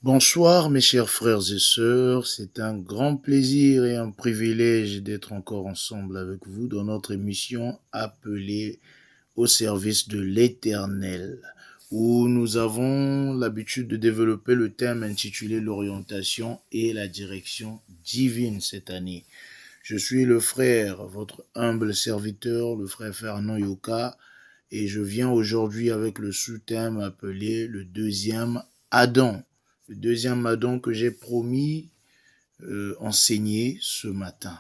Bonsoir mes chers frères et sœurs, c'est un grand plaisir et un privilège d'être encore ensemble avec vous dans notre émission appelée Au service de l'Éternel, où nous avons l'habitude de développer le thème intitulé l'orientation et la direction divine cette année. Je suis le frère, votre humble serviteur, le frère Fernand Yoka, et je viens aujourd'hui avec le sous-thème appelé le deuxième Adam. Le deuxième Adam que j'ai promis enseigner ce matin.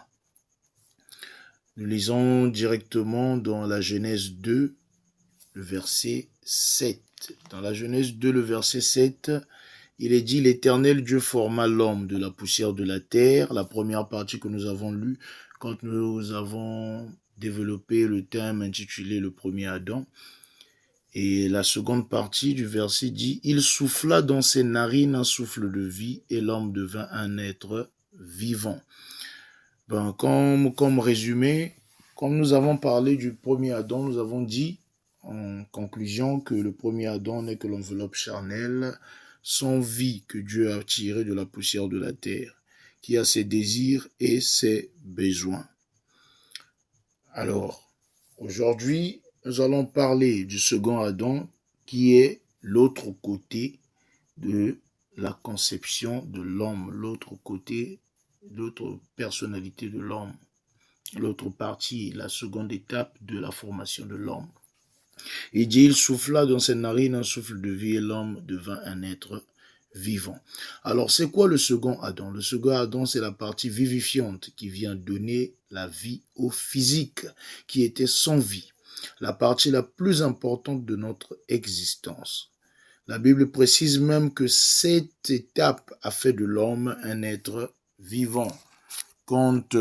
Nous lisons directement dans la Genèse 2, le verset 7. Dans la Genèse 2, le verset 7, il est dit: l'Éternel Dieu forma l'homme de la poussière de la terre. La première partie que nous avons lue quand nous avons développé le thème intitulé le premier Adam. Et la seconde partie du verset dit: il souffla dans ses narines un souffle de vie et l'homme devint un être vivant. Comme résumé, comme nous avons parlé du premier Adam, nous avons dit en conclusion que le premier Adam n'est que l'enveloppe charnelle, sans vie, que Dieu a tiré de la poussière de la terre, qui a ses désirs et ses besoins. Alors, aujourd'hui, nous allons parler du second Adam, qui est l'autre côté de la conception de l'homme, l'autre côté, l'autre personnalité de l'homme, l'autre partie, la seconde étape de la formation de l'homme. Il dit: il souffla dans ses narines un souffle de vie et l'homme devint un être vivant. Alors, c'est quoi le second Adam? Le second Adam, c'est la partie vivifiante qui vient donner la vie au physique, qui était sans vie, la partie la plus importante de notre existence. La Bible précise même que cette étape a fait de l'homme un être vivant. Quand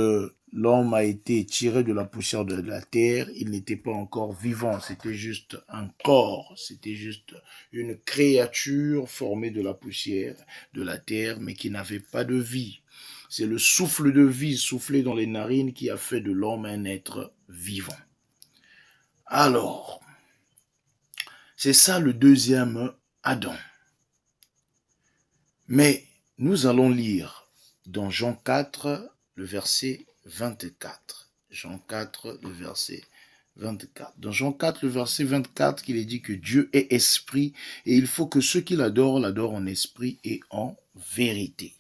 l'homme a été tiré de la poussière de la terre, il n'était pas encore vivant, c'était juste un corps, c'était juste une créature formée de la poussière de la terre, mais qui n'avait pas de vie. C'est le souffle de vie soufflé dans les narines qui a fait de l'homme un être vivant. Alors, c'est ça le deuxième Adam. Mais nous allons lire dans Jean 4, le verset 24. Jean 4, le verset 24. Dans Jean 4, le verset 24, il est dit que Dieu est esprit et il faut que ceux qui l'adorent en esprit et en vérité.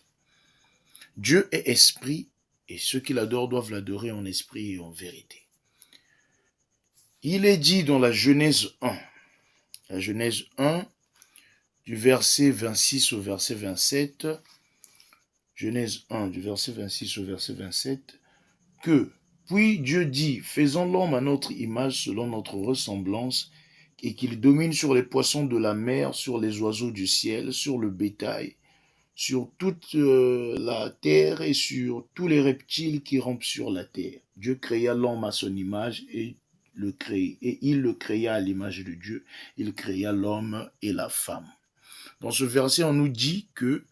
Dieu est esprit et ceux qui l'adorent doivent l'adorer en esprit et en vérité. Il est dit dans la Genèse 1, du verset 26 au verset 27, Genèse 1, du verset 26 au verset 27, que puis Dieu dit: faisons l'homme à notre image selon notre ressemblance, et qu'il domine sur les poissons de la mer, sur les oiseaux du ciel, sur le bétail, sur toute la terre et sur tous les reptiles qui rampent sur la terre. Dieu créa l'homme à son image et il le créa à l'image de Dieu. Il créa l'homme et la femme. Dans ce verset, on nous dit que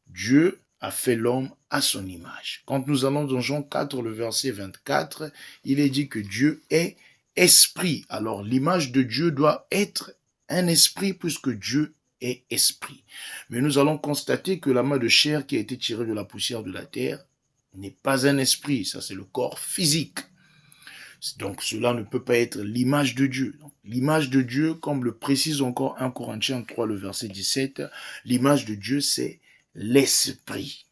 Dieu a fait l'homme à son image. Quand nous allons dans Jean 4, le verset 24, il est dit que Dieu est esprit. Alors l'image de Dieu doit être un esprit puisque Dieu est esprit. Mais nous allons constater que la main de chair qui a été tirée de la poussière de la terre n'est pas un esprit, ça c'est le corps physique. Donc cela ne peut pas être l'image de Dieu. L'image de Dieu, comme le précise encore 1 Corinthiens 3, le verset 17, l'image de Dieu c'est l'esprit.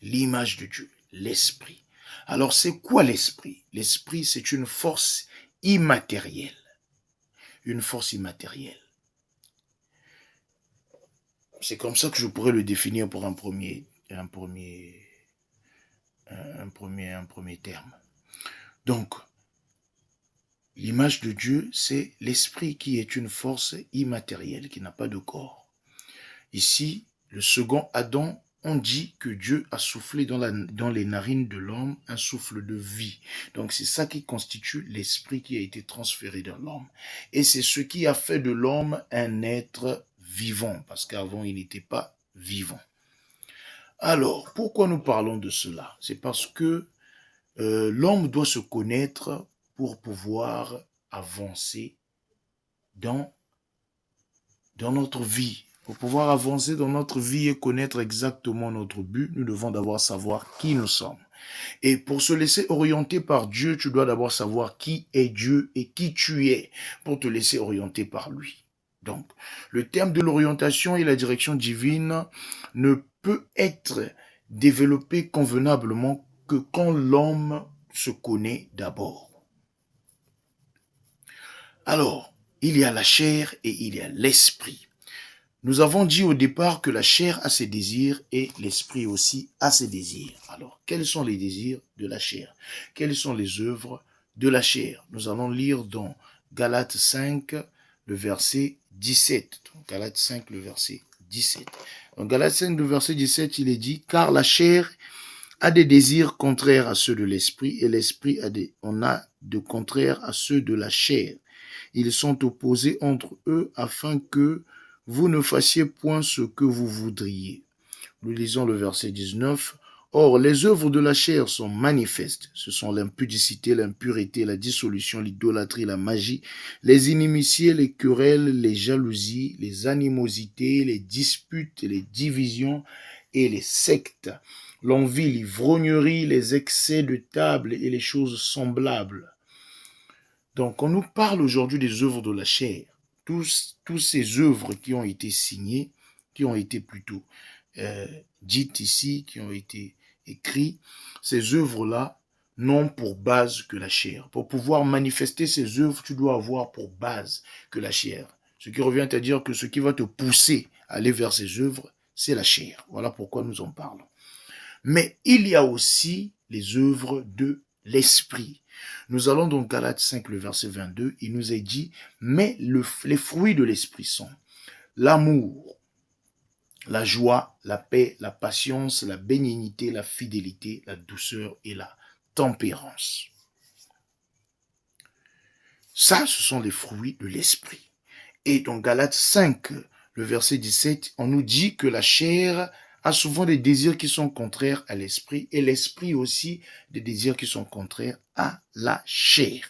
L'image de Dieu, l'esprit. Alors c'est quoi l'esprit? L'esprit c'est une force immatérielle. Une force immatérielle. C'est comme ça que je pourrais le définir pour un premier terme. Donc, l'image de Dieu, c'est l'esprit qui est une force immatérielle, qui n'a pas de corps. Ici, le second Adam, on dit que Dieu a soufflé dans les narines de l'homme un souffle de vie. Donc c'est ça qui constitue l'esprit qui a été transféré dans l'homme. Et c'est ce qui a fait de l'homme un être vivant, parce qu'avant il n'était pas vivant. Alors, pourquoi nous parlons de cela? C'est parce que l'homme doit se connaître pour pouvoir avancer dans notre vie. Pour pouvoir avancer dans notre vie et connaître exactement notre but, nous devons d'abord savoir qui nous sommes. Et pour se laisser orienter par Dieu, tu dois d'abord savoir qui est Dieu et qui tu es pour te laisser orienter par lui. Donc, le terme de l'orientation et la direction divine ne peut être développé convenablement que quand l'homme se connaît d'abord. Alors, il y a la chair et il y a l'esprit. Nous avons dit au départ que la chair a ses désirs et l'esprit aussi a ses désirs. Alors, quels sont les désirs de la chair? Quelles sont les œuvres de la chair? Nous allons lire dans Galates 5, le verset 17. Donc, Galates 5, le verset 17. Dans Galates 5, le verset 17, il est dit, car la chair a des désirs contraires à ceux de l'esprit et l'esprit on a de contraires à ceux de la chair. Ils sont opposés entre eux afin que vous ne fassiez point ce que vous voudriez. Nous lisons le verset 19. Or, les œuvres de la chair sont manifestes. Ce sont l'impudicité, l'impureté, la dissolution, l'idolâtrie, la magie, les inimitiés, les querelles, les jalousies, les animosités, les disputes, les divisions et les sectes, l'envie, l'ivrognerie, les excès de table et les choses semblables. Donc, on nous parle aujourd'hui des œuvres de la chair. Tous ces œuvres qui ont été signées, qui ont été plutôt dites ici, qui ont été écrites, ces œuvres-là n'ont pour base que la chair. Pour pouvoir manifester ces œuvres, tu dois avoir pour base que la chair. Ce qui revient à dire que ce qui va te pousser à aller vers ces œuvres, c'est la chair. Voilà pourquoi nous en parlons. Mais il y a aussi les œuvres de l'esprit. Nous allons donc Galates 5, le verset 22, il nous est dit, mais les fruits de l'esprit sont l'amour, la joie, la paix, la patience, la bénignité, la fidélité, la douceur et la tempérance. Ça, ce sont les fruits de l'esprit. Et dans Galates 5, le verset 17, on nous dit que la chair a souvent des désirs qui sont contraires à l'esprit et l'esprit aussi des désirs qui sont contraires à la chair.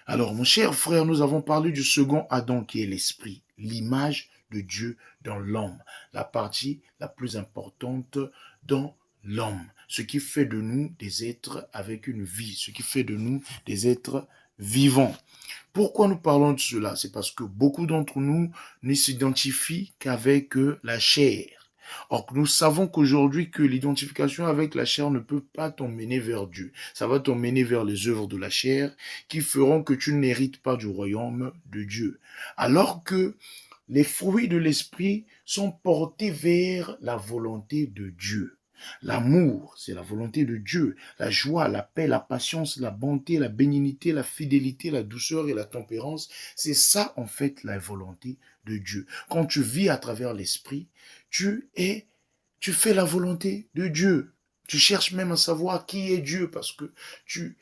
Alors, mon cher frère, nous avons parlé du second Adam qui est l'esprit, l'image de Dieu dans l'homme, la partie la plus importante dans l'homme, ce qui fait de nous des êtres avec une vie, ce qui fait de nous des êtres vivants. Pourquoi nous parlons de cela? C'est parce que beaucoup d'entre nous ne s'identifient qu'avec la chair. Or, nous savons qu'aujourd'hui, que l'identification avec la chair ne peut pas t'emmener vers Dieu. Ça va t'emmener vers les œuvres de la chair qui feront que tu n'hérites pas du royaume de Dieu. Alors que les fruits de l'esprit sont portés vers la volonté de Dieu. L'amour, c'est la volonté de Dieu. La joie, la paix, la patience, la bonté, la bénignité, la fidélité, la douceur et la tempérance, c'est ça en fait la volonté de Dieu. Quand tu vis à travers l'esprit, tu fais la volonté de Dieu. Tu cherches même à savoir qui est Dieu parce que tu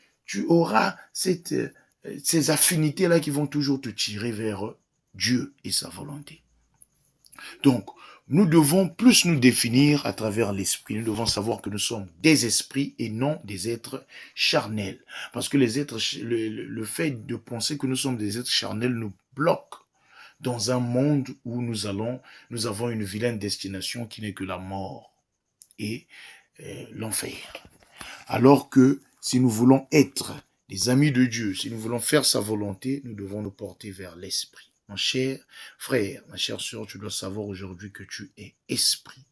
auras ces affinités-là qui vont toujours te tirer vers Dieu et sa volonté. Donc, nous devons plus nous définir à travers l'esprit. Nous devons savoir que nous sommes des esprits et non des êtres charnels. Parce que le fait de penser que nous sommes des êtres charnels nous bloque dans un monde où nous avons une vilaine destination qui n'est que la mort et l'enfer. Alors que si nous voulons être des amis de Dieu, si nous voulons faire sa volonté, nous devons nous porter vers l'esprit. Mon cher frère, ma chère sœur, tu dois savoir aujourd'hui que tu es esprit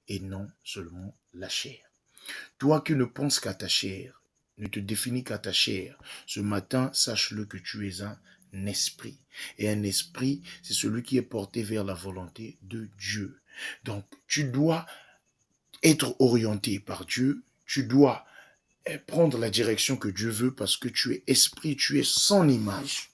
et non seulement la chair. Toi qui ne penses qu'à ta chair, ne te définis qu'à ta chair, ce matin, sache-le que tu es un esprit. Et un esprit, c'est celui qui est porté vers la volonté de Dieu. Donc, tu dois être orienté par Dieu, tu dois prendre la direction que Dieu veut parce que tu es esprit, tu es son image.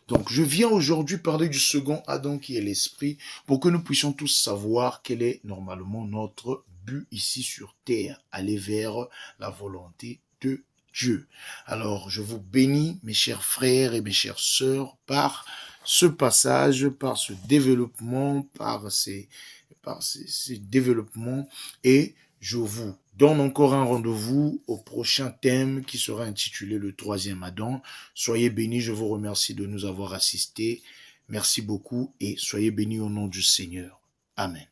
Donc, je viens aujourd'hui parler du second Adam qui est l'esprit pour que nous puissions tous savoir quel est normalement notre but ici sur terre, aller vers la volonté de Dieu. Alors, je vous bénis, mes chers frères et mes chères sœurs, par ce passage, par ce développement, par ces développements et je vous donne encore un rendez-vous au prochain thème qui sera intitulé le troisième Adam. Soyez bénis, je vous remercie de nous avoir assistés. Merci beaucoup et soyez bénis au nom du Seigneur. Amen.